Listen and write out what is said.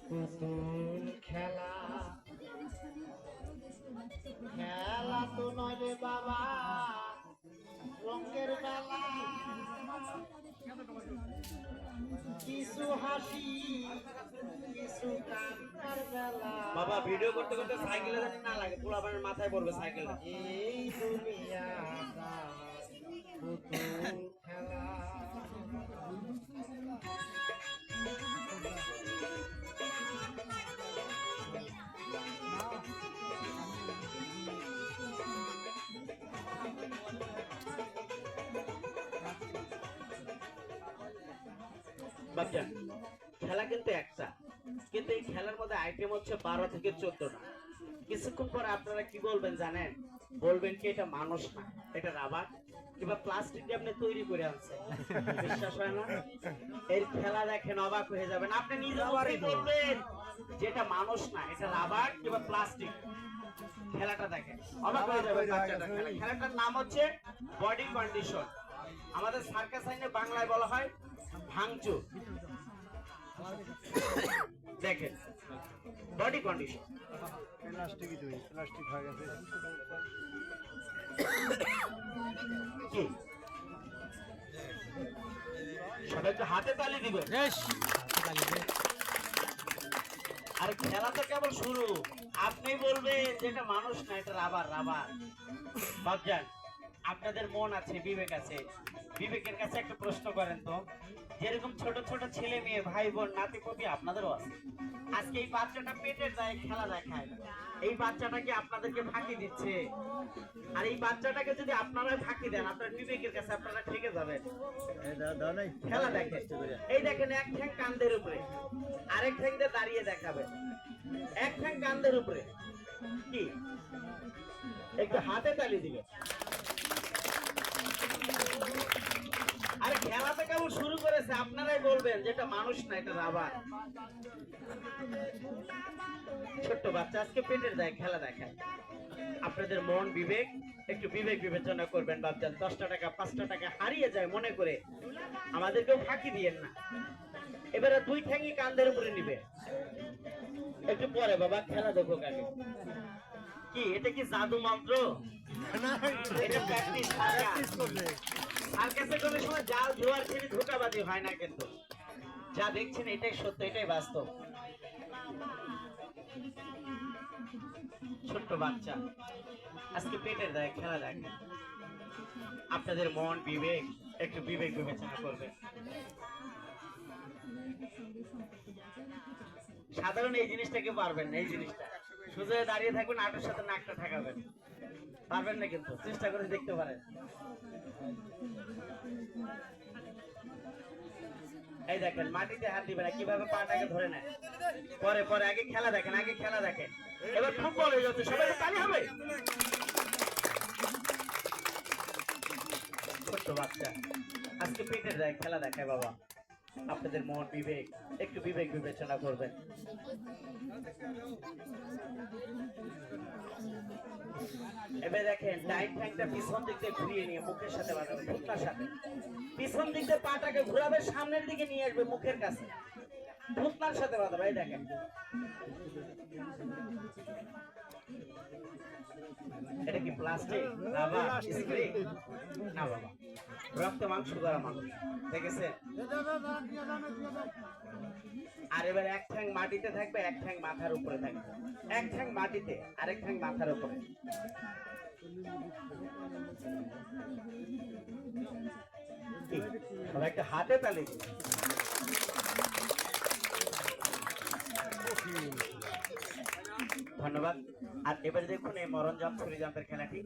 পুতুল খেলা খেলা তো নয় রে বাবা, রঙের মেলা। কিছু হাসি কিছু কান্নার বেলা। বাবা ভিডিও করতে করতে সাইকেলে জানি না লাগে, পোলাপানের মাথায় পড়বে সাইকেলটা। এই দুনিয়াটা পুতুল খেলা। বাচ্চা খেলা কিন্তু একটা, কিন্তু এই খেলার মধ্যে আইটেম হচ্ছে 12 থেকে 14টা। কিছুক্ষণ পরে আপনারা কি বলবেন জানেন? বলবেন কি এটা মানুষ না, এটা রাবার কিংবা প্লাস্টিক দিয়ে আপনি তৈরি করে আনছেন। বিশ্বাস হয় না? এর খেলা দেখেন অবাক হয়ে যাবেন। আপনি নিজে বলবেন যেটা মানুষ না, এটা রাবার কিংবা প্লাস্টিক। খেলাটা দেখেন অবাক হয়ে যাবেন। খেলাটার নাম হচ্ছে বডি কন্ডিশন। আমাদের সার্কাস আইনে বাংলায় বলা হয় ভাঙচুর। দেখেন বডি কন্ডিশন। প্লাস্টিক হয়ে গেছে। কি সবাই একটু হাতে তালি দিবেন। আর খেলা তো কেবল শুরু। আপনি বলবেন যেটা মানুষ না, এটা রাবার রাবার। বাবজান আপনাদের মন আছে, বিবেক আছে, বিবেকের কাছে একটা প্রশ্ন করেন তো। যেরকম ছোট ছোট ছেলে মেয়ে ভাই বোন নাতি পুতি আপনাদেরও আছে। আজকে এই বাচ্চাটা পেটের দায়ে খেলা দেখায়, এই বাচ্চাটা কি আপনাদেরকে ফাঁকি দিচ্ছে? আর এই বাচ্চাটাকে যদি আপনারা ফাঁকি দেন, আপনার বিবেকের কাছে আপনারা ঠেকে যাবেন। খেলা দেখেন, এই দেখেন এক ঠ্যাং কান্দের উপরে, আরেক ঠ্যাং দিয়ে দাঁড়িয়ে দেখাবে। এক ঠ্যাং কান্দের উপরে, কি একটু হাতে তালি দিবে। আরে খেলাটা কেমন শুরু করেছে, আপনারাই বলবেন যেটা মানুষ না, এটা রাবার। ছোট্ট বাচ্চা আজকে পেটের দায়ে খেলা দেখায়। আপনাদের মন বিবেক একটু বিবেক বিবেচনা করবেন। বাচ্চা 10টা টাকা 5টা টাকা হারিয়ে যায় মনে করে আমাদেরকেও ফাঁকি দিয়েন না। এবারে দুই ঠ্যাঙ্গি কান্দের উপরে নিবে। একটু পরে বাবা খেলা দেখো কাকে। কি এটা কি জাদু মন্ত্র? এটা প্র্যাকটিস করবে। সার্কাসে কোনো সময় জাল জোয়ার ছেড়ে ধোঁকাবাজি হয় না, কিন্তু যা দেখছেন এটাই সত্য, এটাই বাস্তব। ছোট্ট বাচ্চা আজকে পেটের দায়ে খেলা দেখে। আপনাদের মন বিবেক একটু বিবেক বিবেচনা করবে। সাধারণ এই জিনিসটাকে পারবেন না, এই জিনিসটা সোজা দাঁড়িয়ে থাকবেন, আটের সাথে নাকটা ঠেকাবেন। পারবেন না, কিন্তু চেষ্টা করে দেখতে পারেন। এই দেখেন মাটিতে হাত দিবে না, কিভাবে পাটাকে ধরে নেয়। পরে পরে আগে খেলা দেখেন, আগে খেলা দেখেন। এবার ফুটবল হয়ে যাচ্ছে, সবাই তালি হবে। ছোট্ট বাচ্চা আজকে পেটের দায়ে খেলা দেখায় বাবা। আপনাদের মন বিবেক একটু বিবেক বিবেচনা করবেন। এবার দেখেন ডাইন ঠ্যাংটা পিছন দিক দিয়ে ঘুরিয়ে নিয়ে মুখের সাথে বাঁধাবে, ঠোঁটটার সাথে। পিছন দিক দিয়ে পাটাকে ঘুরাবে, সামনের দিকে নিয়ে আসবে মুখের কাছে, ঠোঁটটার সাথে বাঁধাবে। এই দেখেন এটা কি প্লাস্টিক রাবার স্প্রিং? না বাবা, রক্ত মাংস করা মানুষ, দেখেছেন? আর এবার এক ঠ্যাং মাটিতে থাকবে, এক ঠ্যাং মাথার উপরে থাকবে। এক ঠ্যাং মাটিতে, আরেক ঠ্যাং মাথার উপরে। সবাই একটা হাতে তালি। ধন্যবাদ। আর এবারে দেখুন এই মরণ জাম্প, ছুরি জাম্পের খেলাটি।